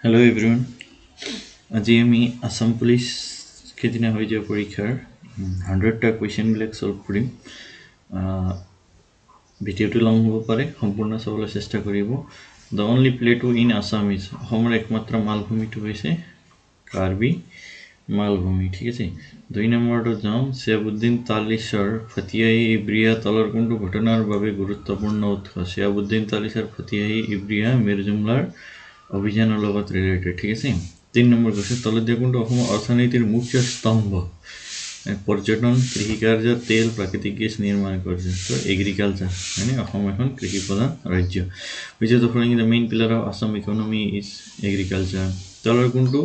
Hello everyone. আজি আমি Assam police কেদিনা হৈ যায় পৰীক্ষাৰ 100টা কুৱেশ্যন বিলাক সলভ কৰিম। ভিডিওটো লং হ'ব পাৰে, সম্পূৰ্ণ চাবলৈ চেষ্টা কৰিব। The only plateau in Assam is অসমৰ একমাত্ৰ মালভূমিটো হৈছে কাৰ্বি মালভূমি, ঠিক আছে। 2 নম্বৰটো যাওঁ, শিহাবুদ্দিন তালিছৰ ফতিয়াই ইব্ৰিয়া তলৰ কোনটো ঘটনাৰ বাবে গুৰুত্বপূৰ্ণ উৎস? শিহাবুদ্দিন তালিছৰ ফতিয়াই ইব্ৰিয়া মিৰ্জুমলাৰ অভিযানৰ লগত ৰিলেটেড, ঠিক আছে। 3 নম্বৰ কৈছে তলত দিয়া কোনটো অসমৰ অৰ্থনীতিৰ মুখ্য স্তম্ভ? পৰ্যটন, কৃষিকাৰ্য, তেল, প্ৰাকৃতিক গেছ, নিৰ্মাণ কাৰ্য। তো এগ্ৰিকালচাৰ, মানে অসম এখন কৃষি প্ৰধান ৰাজ্য। Which of the following is the main pillar of Assam economy is agriculture? তলৰ কোনটো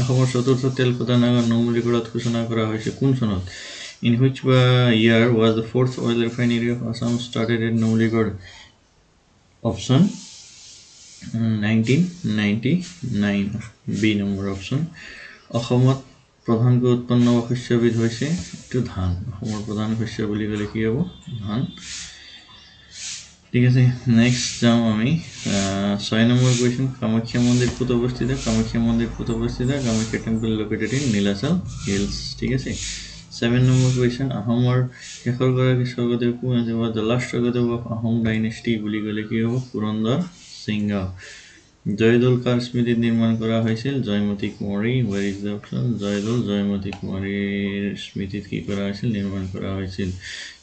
অসমৰ চতুৰ্থ তেল খোদা নগৰ নুমলীগড়ত ঘোষণা কৰা হৈছে কোন চনত? In which year was the fourth oil refinery of Assam started at Numligarh? Option 1999, B number option. অসমত প্ৰধানকৈ উৎপন্ন হোৱা শস্যবিধ হৈছে এইটো ধান। অসমৰ প্ৰধান শস্য বুলি ক'লে কি হ'ব? ধান, ঠিক আছে। নেক্সট যাওঁ আমি 6 নম্বৰ কুৱেশ্যন, কামাখ্যা মন্দিৰ ক'ত অৱস্থিত? কামাখ্যা মন্দিৰ ক'ত অৱস্থিত? Kamakhya temple located in Nilachal hills, ঠিক আছে। 7 নম্বৰ কুৱেশ্যন, আহোমৰ শেষৰ গৰাকী স্বৰ্গদেৱ কোন আছে? বা the last Swargadeo of Ahom dynasty বুলি ক'লে কি হ'ব? পুৰন্দৰ সিংহ। জয়দৌল কাৰ স্মৃতিত নিৰ্মাণ কৰা হৈছিল? জয়মতী কুঁৱৰী। Where is the option? Joydol Joymoti কুঁৱৰীৰ স্মৃতিত কি কৰা হৈছিল? নিৰ্মাণ কৰা হৈছিল।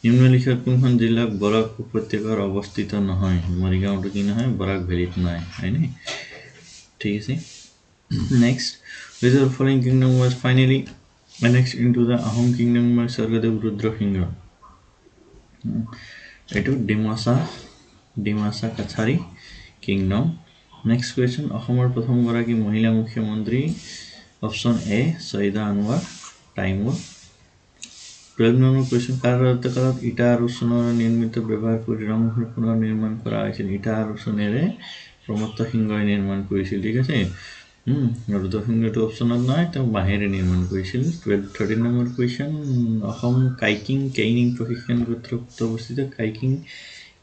নিম্নলিখিত কোনখন জিলাত বৰাক উপত্যকাৰ অৱস্থিত নহয়? মৰিগাঁওটো কি নহয়? বৰাক ভেলীত নাই, হয়নে? ঠিক আছে। Next, which of the following kingdom was finally annexed into the Ahom kingdom by Swargadeo Rudra Singha? এইটো ডিমাছা কাছাৰী কিংডম। নেক্সট কুৱেশ্যন, অসমৰ প্ৰথম গৰাকী মহিলা মুখ্যমন্ত্ৰী? Option A Syeda Anwara Taimur. 12 number question, কাৰ ৰাজত্বকালত ইটা আৰু সোণেৰে নিৰ্মিত ব্যৱহাৰ কৰি ৰংঘৰ পুনৰ নিৰ্মাণ কৰা হৈছিল? ইটা আৰু সোণেৰে প্ৰমত্ত সিংহই নিৰ্মাণ কৰিছিল, ঠিক আছে। ৰুদ্ৰসিংহটো অপশ্যনত নাই, তেওঁ বাঁহেৰে নিৰ্মাণ কৰিছিল। 13 নম্বৰ কুৱেশ্যন, অসম কেইনিং প্ৰশিক্ষণ কেন্দ্ৰ ক'ত অৱস্থিত?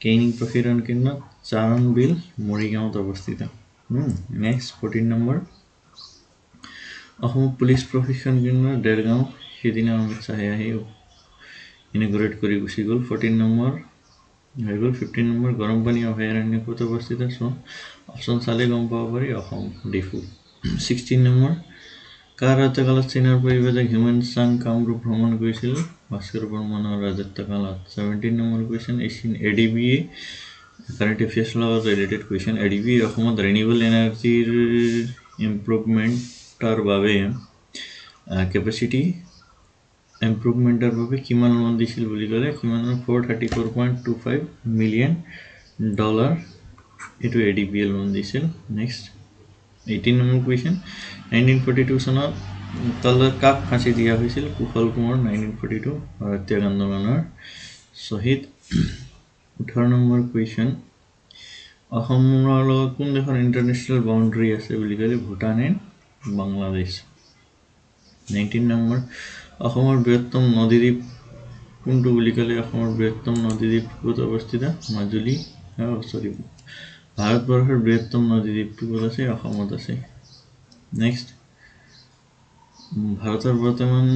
কেইনিং প্ৰশিক্ষণ কেন্দ্ৰ চাৰণবিল মৰিগাঁৱত অৱস্থিত। নেক্সট 14 নম্বৰ, অসম পুলিচ প্ৰশিক্ষণ কেন্দ্ৰ দেৰগাঁও, সেইদিনা অমিত শ্বাহে আহি ইনগ্ৰেট কৰি গুচি গ'ল। 14 নম্বৰ হৈ গ'ল। 15 নম্বৰ, গৰম পানী অভয়াৰণ্য ক'ত অৱস্থিত? অপশ্যন চালে গম পাব পাৰি, অসম ডিফু। 16 নম্বৰ, কাৰ ৰাজত্বকালত চীনৰ পৰিব্ৰাজক হিউমেন চাং কামৰূপ ভ্ৰমণ কৰিছিল? ভাস্কৰ বৰ্মনৰ ৰাজত্বকালত। 17 নম্বৰ কুৱেশ্যন, এডিবিয়ে কাৰেণ্ট এফেয়াৰ্ছৰ লগত ৰিলেটেড কুৱেশ্যন, এডিবিয়ে অসমত ৰিনিউৱেবল এনাৰ্জিৰ ইম্প্ৰুভমেণ্টৰ বাবে কেপাচিটি ইম্প্ৰুভমেণ্টৰ বাবে কিমান লোন দিছিল বুলি ক'লে? কিমান? $434.25 মিলিয়ন এইটো এডিবিয়ে লোন দিছিল। নেক্সট 18 নম্বৰ কুৱেশ্যন, 1942 চনত তলত কাক ফাঁচি দিয়া হৈছিল? কুশল কোঁৱৰ 1942 ভাৰতীয় আন্দোলনৰ শ্বহীদ। 18 নম্বৰ কুৱেশ্যন, অসমৰ লগত কোন দেশৰ ইণ্টাৰনেশ্যনেল বাউণ্ডেৰী আছে বুলি ক'লে? ভূটান এণ্ড বাংলাদেশ। 19 নম্বৰ, অসমৰ বৃহত্তম নদীদ্বীপ কোনটো বুলি ক'লে? অসমৰ বৃহত্তম নদীদ্বীপ ক'ত অৱস্থিত? মাজুলী। ভাৰতবৰ্ষৰ বৃহত্তম নদীদ্বীপটো ক'ত আছে? অসমত আছে। নেক্সট, ভাৰতৰ বৰ্তমান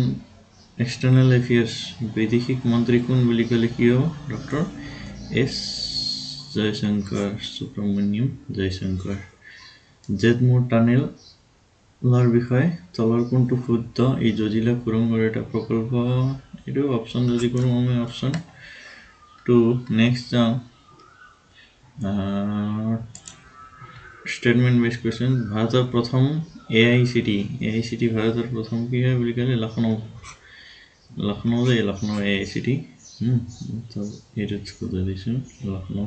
এক্সটাৰ্নেল এফেয়াৰ্ছ বৈদেশিক মন্ত্ৰী কোন বুলি ক'লে কি হ'ব? Doctor S Jaishankar, Subrahmanyam Jaishankar. জেডমুৰ টানেলৰ বিষয়ে তলৰ কোনটো শুদ্ধ? এই জজিলা সুৰংগৰ এটা প্ৰকল্প। এইটো অপশ্যন যদি কৰোঁ আমি অপশ্যন 2। নেক্সট যাওঁ ষ্টেটমেণ্ট বেছ কুৱেশ্যন, ভাৰতৰ প্ৰথম AICTE ভাৰতৰ প্ৰথম কি হয় বুলি ক'লে? লক্ষ্ণৌ AICTE। এইটোত বুজাই দিছোঁ, লক্ষ্ণৌ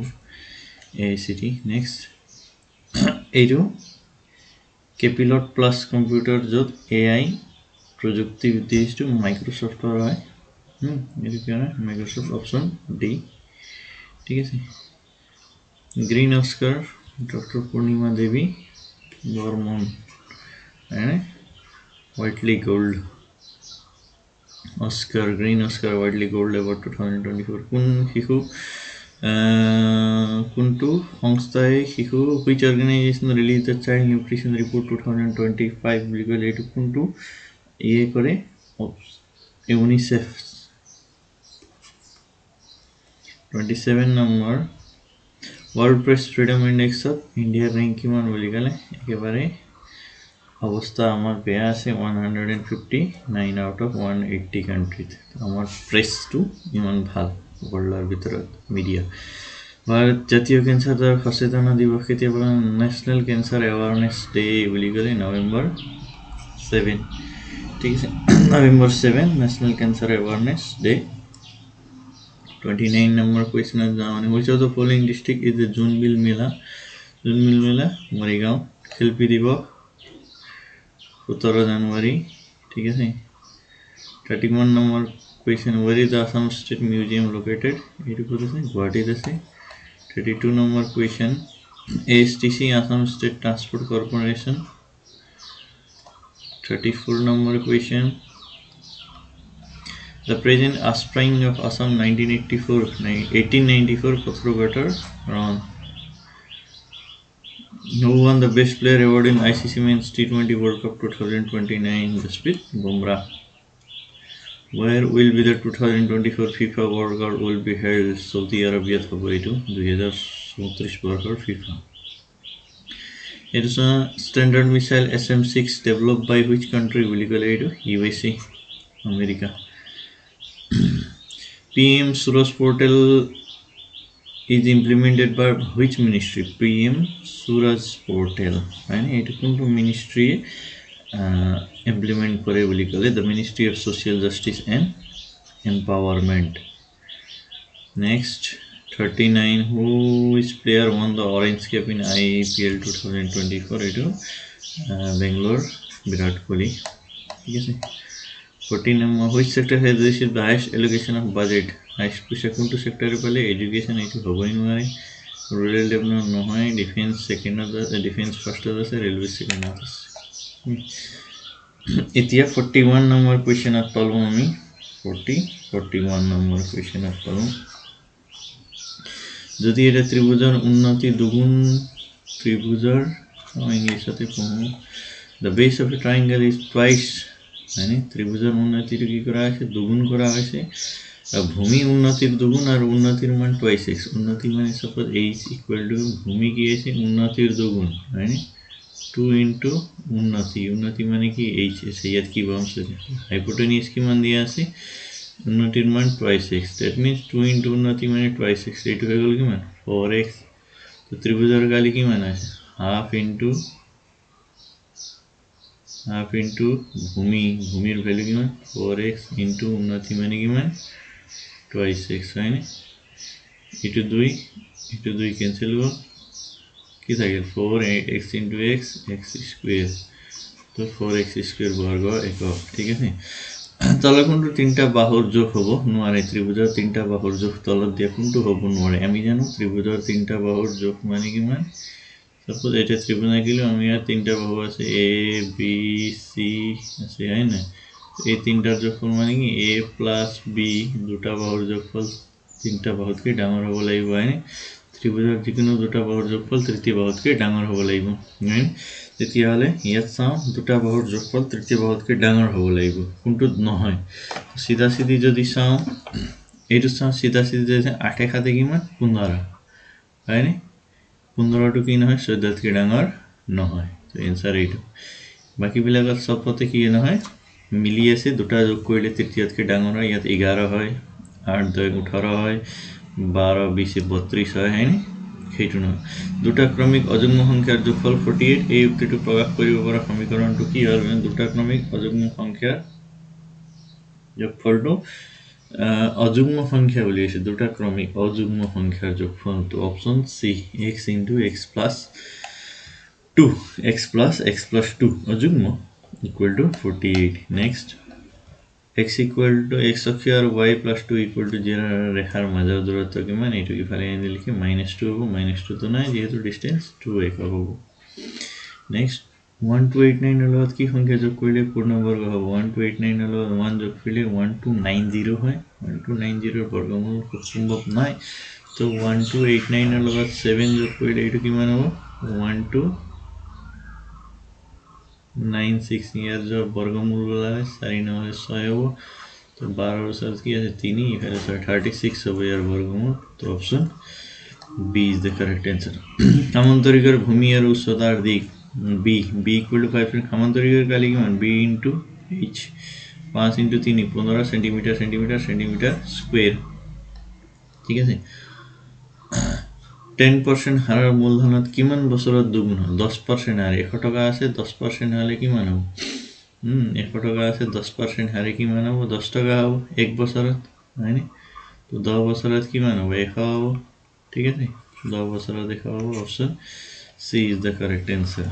AICTE। নেক্সট, এইটো কেপিলট প্লাছ কম্পিউটাৰ য'ত AI প্ৰযুক্তি উদ্দেশ্যটো মাইক্ৰ'ছফ্টৰ হয়। এইটো কি হয়? মাইক্ৰ'ছফ্ট, অপশ্যন ডি, ঠিক আছে। Green Oscar doctor Purnima Devi Barman, Whitley gold Oscar, green Oscar Whitley gold award 2024 কোন শিশু কোনটো সংস্থাই শিশু which organisation release the child nutrition report 2025 বুলি ক'লে এইটো কোনটো কৰে UNICEF 27 number world press freedom ইণ্ডেক্সত ইণ্ডিয়াৰ ৰেংক কিমান বুলি ক'লে একেবাৰে অৱস্থা আমাৰ বেয়া আছে 159 আউট অফ 180 কাণ্ট্ৰিত আমাৰ প্ৰেছটো ইমান ভাল ৱৰ্ল্ডৰ ভিতৰত মিডিয়া ভাৰত জাতীয় কেঞ্চাৰ সচেতন দিৱস কেতিয়া পালন নেশ্যনেল কেঞ্চাৰ এৱাৰনেছ ডে বুলি ক'লে নৱেম্বৰ 7 ঠিক আছে November 7 national cancer awareness day 29 number question is which of the following district is the Junbil Mela Marigaon Khilpi Diva 17 January ठीक है 31 number question where is the Assam State Museum located it is Guwahati is 32 number question ASTC Assam State Transport Corporation 34 number question the present offspring of Assam 1894 Pathrughata Ron. Who won the best player award in ICC Men's T20 World Cup 2029? Jasprit Bumrah. Where will be the 2024 FIFA World Cup will be held? Saudi Arabia February 2034 FIFA. It is a standard missile SM-6 developed by which country? Will you USA, America. PM Suraj portal is implemented by which ministry? PM Suraj portal. And it comes from ministry implement kore boli kole the Ministry of Social Justice and Empowerment. Next 39 who is player won the orange cap in IPL 2024 it Bangalore Virat Kohli. Yes. 14 number which sector has received the highest allocation of budget? Highest push to sector pale education it hoboi nware rural development nohoy defense second of the defense first of the railway second of the etia 41 number question of palum ami 41 number question of palum যদি এটা ত্ৰিভুজৰ উন্নতি দুগুণ ত্ৰিভুজৰ ইংলিশতে পঢ়ো the base of a triangle is twice মানে ত্ৰিভুজৰ উন্নতিটো কি কৰা আছে দুগুণ কৰা হৈছে ভূমি উন্নতিৰ দুগুণ আৰু উন্নতিৰ মান twice x উন্নতি মানে suppose h equal to ভূমি কি আছে উন্নতিৰ দুগুণ মানে 2 into উন্নতি মানে কি h আছে ইয়াত কি বম আছে হাইপোটেনিউজ কিমান দিয়া আছে উন্নতিৰ মান twice x that means 2 into উন্নতি মানে twice x এইটো হৈ গল কিমান 4x তো ত্ৰিভুজৰ গালি কিমান আছে half into ভূমিৰ ভ্যালু কিমান 4x into উন্নতি মানে কিমান twice x হয় না এটো 2 ক্যান্সেল হ'ব কি থাকে 4x into x square তো 4x square বর্গ একক ঠিক আছে তলত কোনটো তিনটা বাহুৰ যোগ হ'ব নোৱাৰে ত্ৰিভুজৰ তিনটা বাহুৰ যোগ তলত দিয়া কোনটো হ'ব নোৱাৰে আমি জানো ত্ৰিভুজৰ তিনটা বাহুৰ যোগ মানে কিমান suppose এটা ত্রিভুজ আঁকিলে আমি আর তিনটা বাহু আছে a b c আছে হয় না এই তিনটার যোগফল মানে কি a + b দুটা বাহুর যোগফল তিনটা বাহুতকে ডাঙৰ হ'ব লাগিব হয় না ত্ৰিভুজৰ যিকোনো দুটা বাহুৰ যোগফল তৃতীয় বাহুতকে ডাঙৰ হ'ব লাগিব হয় তেতিয়া হলে ইয়াত চাও দুটা বাহুৰ যোগফল তৃতীয় বাহুতকে ডাঙৰ হ'ব লাগিব কোনটো নহয় সিধা সিধি যদি চাও এইটো চাও সিধা সিধি যে 8 খাতে কিমান 15 হয় না 15 to কি নহয় 14 কে ডাঙৰ নহয় তো এনসার এইটো বাকি বিলাকত সবতে কি নহয় মিলি আছে দুটা যোগ কৰিলে তৃতীয়তকে ডাঙৰ হয় ইয়াত 11 হয় 8 2 18 হয় 12 20 32 হয় হয়নি সেইটো নহয় দুটা ক্ৰমিক অযুগ্ম সংখ্যাৰ যোগফল 48 এই উক্তিটো প্ৰকাশ কৰিব পৰা সমীকৰণটো কি হ'ল দুটা ক্ৰমিক অযুগ্ম সংখ্যাৰ যোগফলটো অযুগ্ম সংখ্যা বুলি আছে দুটা ক্ৰমিক অযুগ্ম সংখ্যাৰ যোগফলটো অপশন সি x into x plus 2 x plus 2 অযুগ্ম equal to 48 next x equal to x অক্ষৰ আৰু y plus 2 equal to 0 ৰেখাৰ মাজৰ দূৰত্ব কিমান এইটো ইফালে আনি লিখি -2 হ'ব -2 তো নাই যেহেতু ডিসটেন্স 2 একক হ'ব next 1289 লগত কি সংখ্যা যোগ কৰিলে পূৰ্ণবৰ্গ হ'ব 1289 লগত 1 যোগ কৰিলে 1290 হয় 1290 ৰ বৰ্গমূল সম্ভৱ নাই তো 1289 এৰ লগত 7 যোগ কৰিলে এইটো কিমান হ'ব 1296 ইয়াৰ যোগ বৰ্গমূল ওলালে 4 নহলে 6 হ'ব তো 12 এর সাথে কি আছে 3 এখানে 36 হবে ইয়ার বর্গমূল তো option B is the correct answer সামান্তরিকের ভূমি আর উচ্চতার দিক বি বি ইকুয়াল টু 5 সামান্তরিকের কালি কিমান B into H 5 into 3 15 centimetre centimetre centimetre square ঠিক আছে 10% হাৰৰ মূলধনত কিমান বছৰত দুগুণ হয় 10% হাৰে 100 টকা আছে 10% হলে কিমান হ'ব 100 টাকা আছে 10% হারে কি মান হবে 10 টাকা হবে এক বছরত হয়নি তো 10 বছরত কি মান হবে 100 হবে ঠিক আছে 10 বছরত 100 হবে option C is the correct answer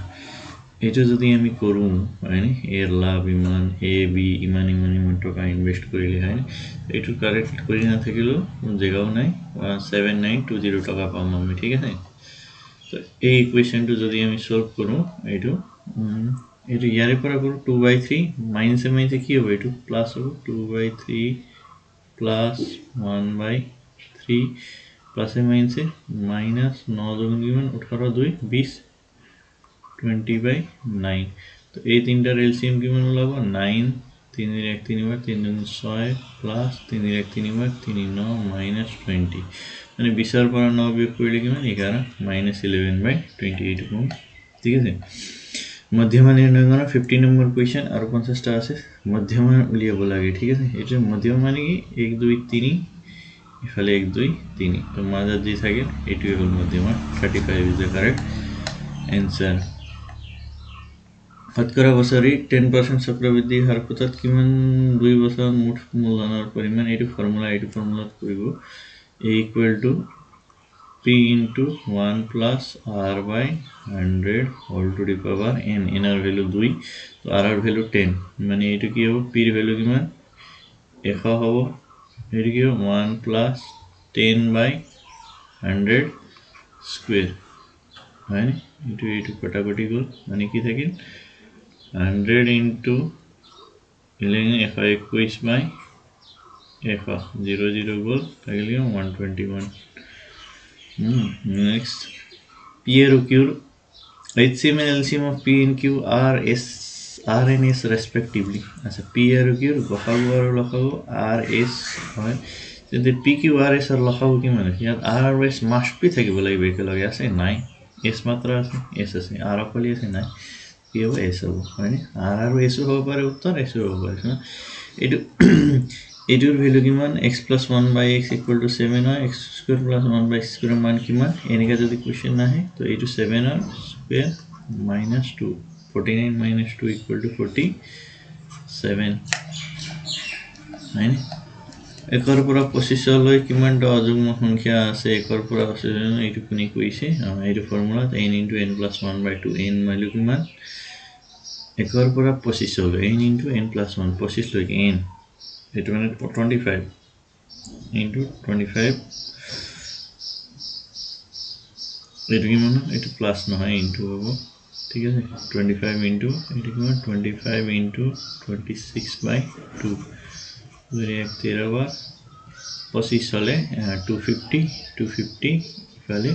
এটা যদি আমি করু হয়নি এর লাভ ইমান এ বি ইমান টাকা ইনভেস্ট করিলে হয়নি এটু কারেক্ট করি না থাকিলো জায়গাও নাই 7920 টাকা পাম আমি ঠিক আছে তো এই ইকুয়েশনটো যদি আমি সলভ করু এটু এটু ইয়ারে পরা করো 2/3 মাইনাসে মাইনাসে কি হবে এটু প্লাস হবে 2/3 প্লাস 1/3 প্লাসে মাইনাসে মাইনাস 9 দুগুণ কিমান 18 2 20 20/9 তো এই তিনটার এলসিএম কিমান ওলাব 9 3 এর 1 3 বার 3 দুগুণ 6 প্লাস 3 এর 1 3 বার 3 9 মাইনাস 20 মানে 20 এর পর 9 বিয়োগ করলে কিমান 11 মাইনাস 11/28 কম ঠিক আছে মধ্যমা নির্ণয় করা 50 নম্বর কোয়েশ্চন আর 50 টা আছে মধ্যমা উলিয়াব লাগে ঠিক আছে এটা মধ্যমা মানে কি 1 2 3 এখানে 1 2 3 তো মাঝে যে থাকে এটাই হল মধ্যমা 35 ইজ দ্য কারেক্ট অ্যানসার শতকরা বছরে 10% চক্রবৃদ্ধি হার প্রত্যেক কিমান 2 বছর মোট মূলধনৰ পৰিমাণ এটো ফৰ্মুলা কৰিব a equal to p into 1 plus r by 100 whole to the power n n এর ভ্যালু 2 তো r এর ভ্যালু 10 মানে এটো কি হবে p এর ভ্যালু কিমান 100 হবে এটো কি 1 plus 10 by 100 স্কয়ার মানে এটো কাটাকুটি গল মানে কি থাকে 100 into 121 by 0 0 গল তাহলে 121 next P and Q HCM and LCM of P and Q are S R and S respectively আচ্ছা P and Q লসাগু আৰু লসাগু R S হয় তেন্তে P Q R S আৰু লসাগু কি মানে ইয়াত R আৰু S must be থাকিব লাগিব একেলগে আছে নাই S মাত্ৰ আছে S আছে R অকলি আছে নাই P আৰু S হ'ব হয়নে R আৰু S হ'ব পাৰে উত্তৰ S হ'ব পাৰে এটো এটোৰ ভ্যালু কিমান x plus 1 by x equal to 7 হয় x square plus 1 by x square মান কিমান এনেকা যদি কোশ্চেন নাহে তো এটো 7 আর square minus 2 49 minus 2 equal to 47 মানে একৰ পৰা 25 লৈ কিমানটা অযুগ্ম সংখ্যা আছে একৰ পৰা 25 এটো কোনি কৈছে এটো formula n into n plus 1 by 2 n value কিমান একৰ পৰা 25 লৈ n into n plus 1 25 লৈ n it will 25 into 25 it given it plus no into ঠিক আছে 25 into it given 25 into 26 by 2 ধরে 13 বার 25 হলে 250 ফলে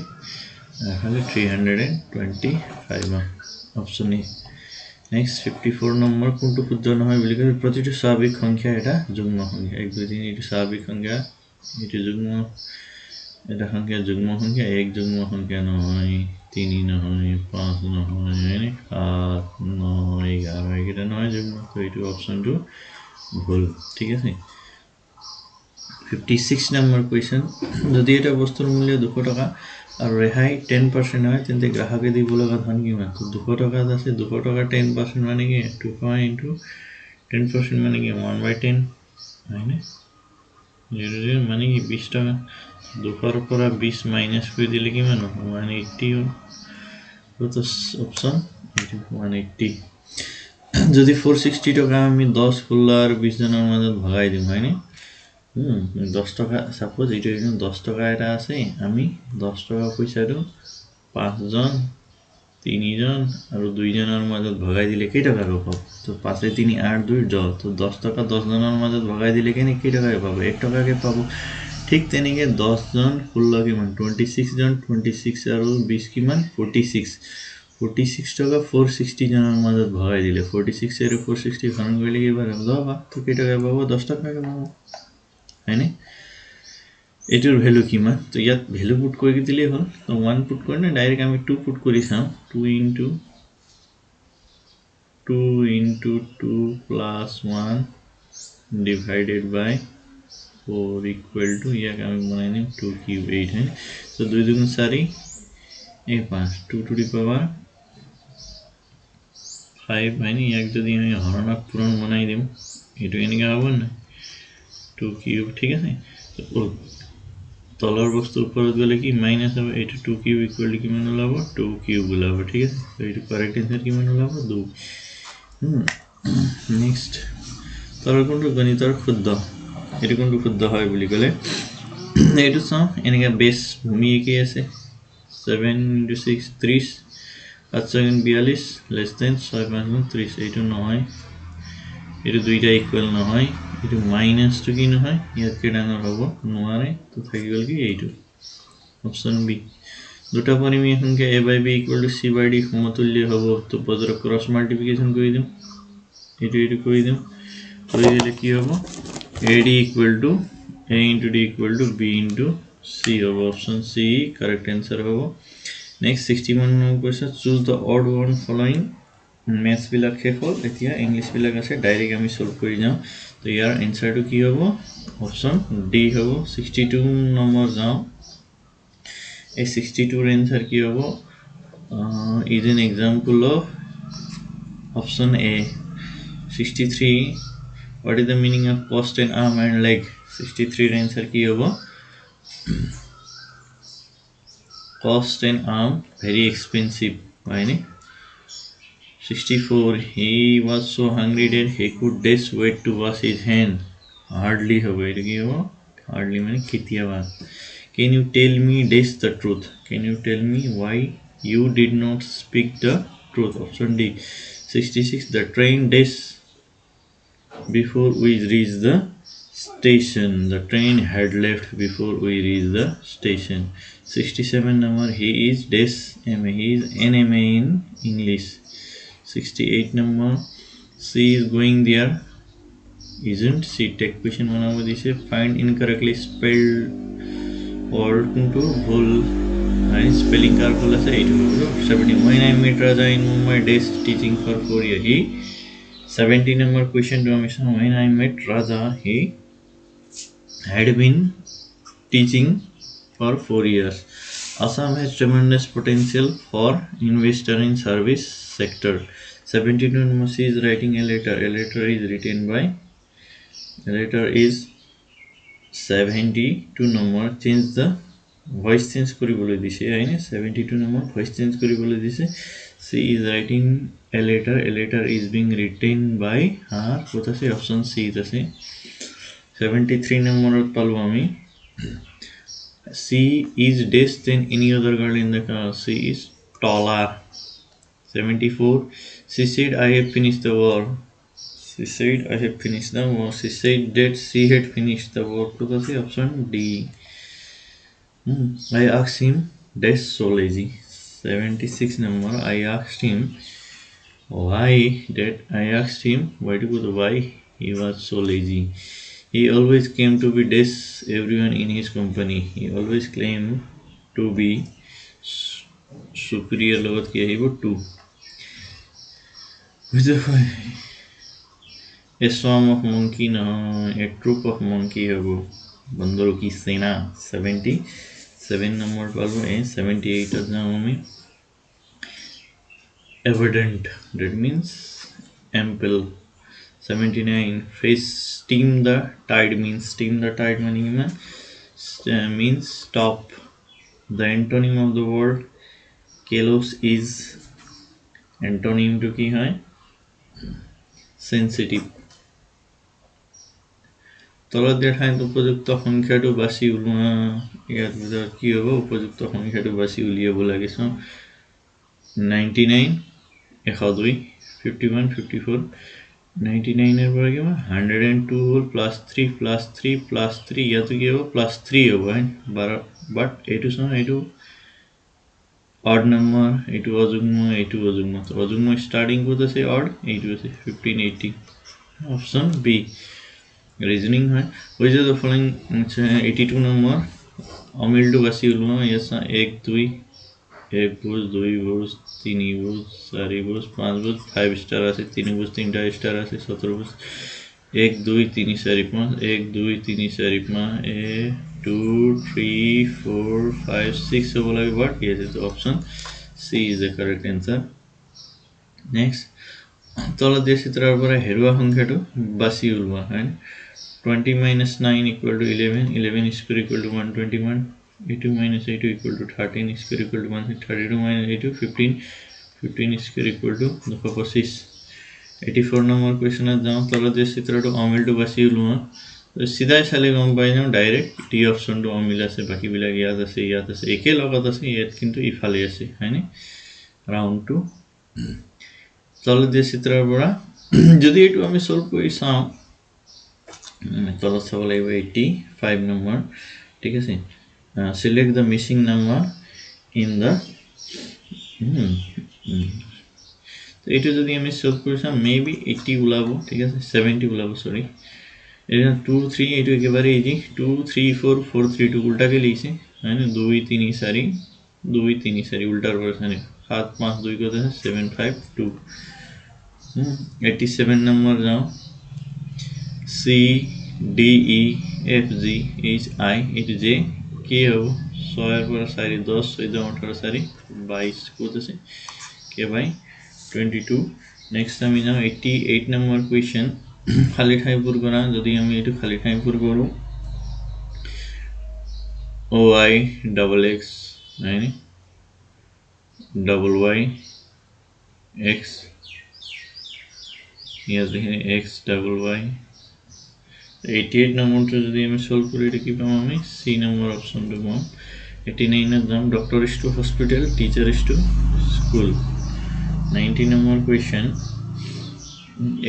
325 অপশন এ Next 54 number কোনটো ক্ষুদ্র নহয় বুলি কয় প্ৰতিটো স্বাভাৱিক সংখ্যা এটা যুগ্ম সংখ্যা 1 2 3 এটো স্বাভাৱিক সংখ্যা এটো যুগ্ম এটা সংখ্যা যুগ্ম সংখ্যা এক যুগ্ম সংখ্যা নহয় 3 নহয় 5 নহয় 7 নহয় 11 এটা নহয় যুগ্ম তো এটো অপশনটো ভুল ঠিক আছে 56 number question যদি এটা বস্তুৰ মূল্য 200 টাকা আর রেহাই 10% হয় তেন্তে গ্রাহকে দিব লগা ধন কিমান তো 200 টাকা আছে 200 টাকা 10% মানে কি 2 into 10% মানে কি 1/10 হয়নে 0 মানে কি 20 টাকা 200 এর পৰা 20 মাইনাস করে দিলে কি মানে 180 তো অপশন 180 যদি 460 টাকা আমি 10 ষোল্ল আর 20 জনের মধ্যে ভাগাই দিম হয়নি 10 টাকা সাপোজ এটা 10 টাকা এটা আছে আমি 10 টাকা পয়সাটো 5 জন 3 জন আর 2 জনের মধ্যে ভাগাই দিলে কত টাকা পাবো তো 5 এ 3 8 2 10 তো 10 টাকা 10 জনের মধ্যে ভাগাই দিলে কেন কত টাকা পাবো 1 টাকাকে পাবো ঠিক তেনেকে 10 জন 16 কিমান 26 জন 26 আৰু 20 কিমান 46 টকা 460 জনৰ মাজত ভগাই দিলে 46 আৰু 460 ভাগ কৰিলে কিমান হ'ব 10 তো কেই টকা পাব 10 টকাকে পাব হয়নে এটোৰ ভ্যালু কিমান তো ইয়াত ভ্যালু পুট কৰি দিলেই হ'ল তো 1 পুট কৰিলে ডাইৰেক্ট আমি 2 পুট কৰি চাম 2 into 2 plus 1 divided by 4 equal to ইয়াক আমি বনাই নিম 2 cube 8 है तो 2 2 4 1 5 2 to the power 5 है ইয়াক যদি আমি হৰণত পূৰণ বনাই দিম এটো এনেকা হ'ব না 2 cube ঠিক আছে তো তলৰ বস্তু ওপৰত গলে কি মাইনাস হ'ব এটো 2 cube equal to কিমান ওলাব 2 cube ওলাব ঠিক আছে তো এটো কারেক্ট आंसर কিমান ওলাব 2 নেক্সট তলৰ কোনটো গণিতৰ শুদ্ধ এটো কোনটো শুদ্ধ হয় বুলি কলে এটো চাও এনেকা বেস ভূমি কি আছে 7 into 6 30 5 সেকেন্ড 42 less than 6 5 30 এটো নহয় এটো দুইটা ইকুয়াল নহয় এটো মাইনাস টু কি নহয় ইয়াত কে ডাঙৰ হ'ব নোৱাৰে তো থাকি গল কি এইটো অপশন বি দুটা পৰিমেয় সংখ্যা a by b equal to c by d সমতুল্য হ'ব তো পদৰ ক্ৰস মাল্টিপ্লিকেশন কৰি দিম এটো কৰি দিম কৰি দিলে কি হ'ব ad equal to a into d equal to b into c হ'ব অপশন c correct answer হ'ব next 61 number question choose the odd one following maths বিলাক শেষ হ'ল এতিয়া ইংলিশ বিলাক আছে ডাইৰেক্ট আমি সলভ কৰি যাও তো ইয়াৰ আনসাৰটো কি হ'ব অপশন ডি হ'ব 62 নম্বৰ যাও এই 62 এর आंसर কি হ'ব is an example of option a 63 what is the meaning of post and arm and leg 63 এর आंसर কি হ'ব cost and arm very expensive right 64 he was so hungry that he could dash wait to wash his hand hardly hobe এটা কি হবে hardly মানে কেতিয়াবা can you tell me dash the truth can you tell me why you did not speak the truth option d 66 the train dash before we reached the station the train had left before we reached the station 67 number he is dash ma he is nma in english 68 number she is going there isn't she take question banabo dise find incorrectly spelled word into ভুল right spelling car ভুল আছে এইটো হলো 70 when I met Raja in Mumbai days teaching for 4 years he 70 number question to আমি when I met Raja he had been teaching for 4 years Assam has tremendous potential for investor in service sector 72 number she is writing a letter is written by a letter is 72 number change the voice change কৰিবলৈ দিছে আইনে 72 number voice change কৰিবলৈ দিছে she is writing a letter is being written by her কত আছে option সি আছে 73 number পালো আমি she is dash than any other girl in the class she is taller 74 she said I have finished the work she said I have finished the work she said that she had finished the work to the option D I asked him dash so lazy 76 number I asked him why that I asked him why to go to why he was so lazy he always came to be dash everyone in his company he always claimed to be superior logot ki ahibo 2 a swarm of monkey no a troop of monkey hobo bandoro ki sena 77 number palbo a 78 er jam ami evident that means ample 79 face steam the tide means stop the antonym of the word callous is antonym to ki hoy sensitive তলত দিয়া ঠাইত উপযুক্ত সংখ্যাটো বাছি উলিওৱা ইয়াত ভিতৰত কি হ'ব উপযুক্ত সংখ্যাটো বাছি উলিয়াব লাগে সো 99 102 51 54 99 এর পরে কি হবে 102 হোল +3 ইয়াতো কি হবে +3 হবে বাট এইটো চাওঁ এইটো অড নাম্বার এইটো অযুগ্ম তো অযুগ্ম স্টার্টিং কত আছে অড এইটো আছে 1580 অপশন বি রিজনিং হয় ওই যে ফলোইং 82 নম্বর অমিলটো বাছি ওলোৱা ইয়াছা 1 2 1 বুজ 2 বুজ 3 বুজ 4 বুজ 5 বুজ 5 স্টার আছে 3 বুজ 3টা স্টার আছে 17 বুজ 1 2 3 4 5 1 2 3 4 5 1 2 3 4 5 6 হ'ব লাগে বাট yes is option C is the correct answer next তলত দিয়া চিত্ৰৰ পৰা হেৰুৱা সংখ্যাটো বাছি ওলোৱা হয় 20 minus 9 equal to 11 11 square equal to 121 82 minus 82 equal to 13 square equal to 132 minus 82 15 15 square equal to 225 84 number question जाऊँ तल जे चित्रটো অমিলটো বাছি ওলোৱা তো সিধাই চালে গম পাই যাওঁ ডাইৰেক্ট টি অপশনটো অমিল আছে বাকি বিলাক ইয়াত আছে একে লগত আছে ইয়াত কিন্তু ইফালে আছে হয়নে রাউন্ড টু তল যে চিত্ৰৰ পৰা যদি এটো আমি সলভ কৰি চাওঁ তলত চাব লাগিব 85 number ঠিক আছে select the missing number in the তো এটো যদি আমি সলভ কৰি চাওঁ মেবি 80 ওলাব ঠিক আছে 70 ওলাব সরি এটা 2 3 এটো একেবারে ইজি 2 3 4 4 3 2 উল্টাকে লিখছে মানে 2 3 4 2 3 4 উল্টার পরে মানে 7 5 2 কত আছে 7 5 2 87 number যাও C D E F G H I it J কি হবে 6 এর পর 4 10 14 18 4 22 কত আছে কে ভাই 22 next আমি যাও 88 number question খালি ঠাই পূর করা যদি আমি এটু খালি ঠাই পূর করব OI double X মানে double Y X ইয়াত দেখেন X double Y 88 নম্বরটা যদি আমি সলভ করি এটা কি পাবো আমি সি নম্বর অপশনটা পাবো 89 এর দাম doctor is to hospital teacher is to school 90 number question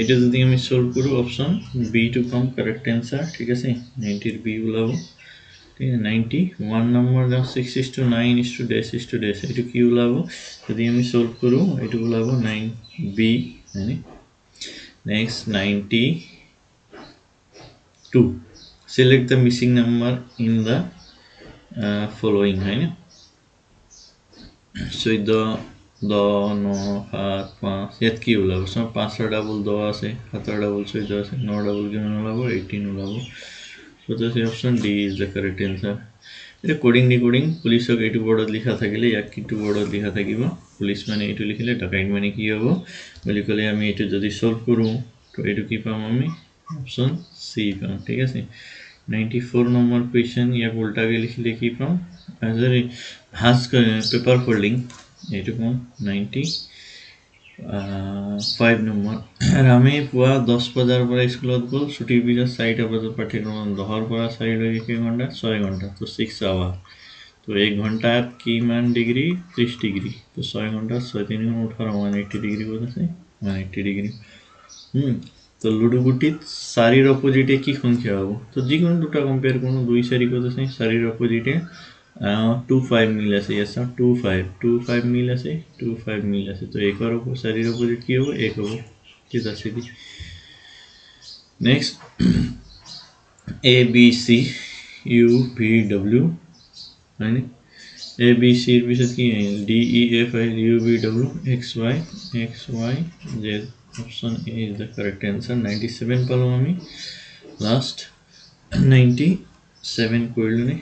এটা যদি আমি সলভ করি option B to come correct answer ঠিক আছে 90 এর বি ওলাবো ঠিক আছে 91 নম্বর দাম 6 is to 9 is to dash is to dash এটা কি ওলাবো যদি আমি সলভ করব এটা ওলাবো 9 বি মানে next 92 select the missing number in the following है ना 14 10 9 7 5 यात की ওলাব সব 5 ডাবল 10 আছে 7 ডাবল 14 আছে 9 ডাবল কিমান ওলাব 18 ওলাব so this option D is the correct answer এটা কোডিং ডিকোডিং পুলিশক এটু বৰ্ডত লিখা থাকিলে ইয়াক কিটু বৰ্ডত লিখা থাকিব পুলিশ মানে এটু লিখিলে ডাকাইত মানে কি হ'ব বলি কলে আমি এটু যদি সলভ কৰো তো এটু কি পাম আমি অপশন সি পাম ঠিক আছে 94 নম্বর কোয়েশ্চন ইয়াক উল্টাকে লিখিলে কি পাম আজরে ভাঁজ পেপার ফোল্ডিং এটু পাম 95 নম্বর রামে পুয়া 10 বজাৰ পৰা স্কুলত গল ছুটিৰ পিছত 4টা বজাৰ পাঠ্যক্ৰম 10 পৰা 4 লৈকে কি ঘণ্টা 6 ঘণ্টা তো 6 আৱাৰ তো 1 ঘণ্টাত কিমান ডিগ্ৰী 30 ডিগ্ৰী তো 6 ঘণ্টা 6 3 18 180 ডিগ্ৰী কত আছে 180 ডিগ্ৰী তো লুডু গুটিত 4 এর অপোজিটে কি সংখ্যা হবে তো যিকোনো দুটা কম্পেয়ার করুন 2 4 কত আছে 4 এর অপোজিটে 25 মিল আছে yes 25 মিল আছে 25 মিল আছে তো এক এর উপর 4 এর অপোজিট কি হবে 1 হবে ঠিক আছে the next A B C U V W মানে A B C এর পিছত কি D E F I U V W X Y Z option A is the correct answer 97 পালো আমি লাস্ট 97 করলে নে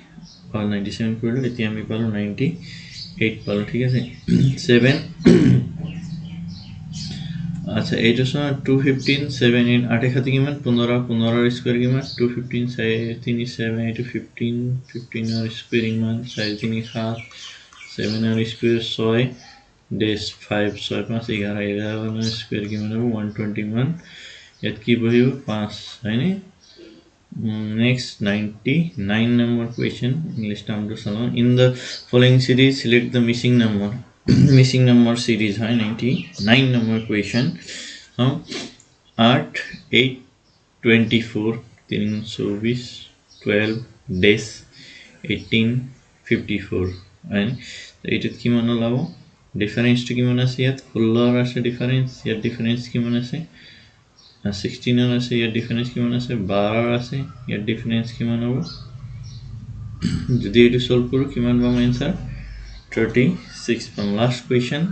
আর 97 করলে এতিয়া আমি পালো 98 পালো ঠিক আছে 7 আচ্ছা এইটা সমান 215 7 in 8 খাতে কিমান 15 এর স্কয়ার কিমান 215 3 7 এটা 15 এর স্কয়ার কিমান 4 3 7 7 এর স্কয়ার 6 ডেস 5 6 5 11 11 এর স্কয়ার কিমান হবে 121 এত কি বহিব 5 হয়নি next 99 number question english term to solve in the following series select the missing number missing number series है 99 number question 8 8 24 320 12 days 1854 and এইটোত কিমান ওলাব ডিফাৰেন্সটো কিমান আছে ইয়াত 16 আছে ডিফাৰেন্স ইয়াত ডিফাৰেন্স কিমান আছে 16 আছে ইয়াত ডিফাৰেন্স কিমান আছে 12 আছে ইয়াত ডিফাৰেন্স কিমান হ'ব যদি এটো সলভ কৰো কিমান পাম आंसर 36 পাম লাস্ট কোয়েশ্চন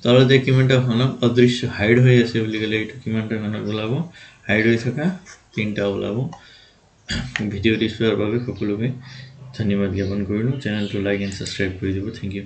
তাহলে দেখ কিমানটা ঘনক অদৃশ্য হাইড হয়ে আছে বলি গলে এটো কিমানটা ঘনক ওলাব হাইড হই থাকা তিনটা ওলাব ভিডিও দিছৰ বাবে সকলোকে ধন্যবাদ জ্ঞাপন কৰিলো চ্যানেলটো লাইক এন্ড সাবস্ক্ৰাইব কৰি দিব থ্যাংক ইউ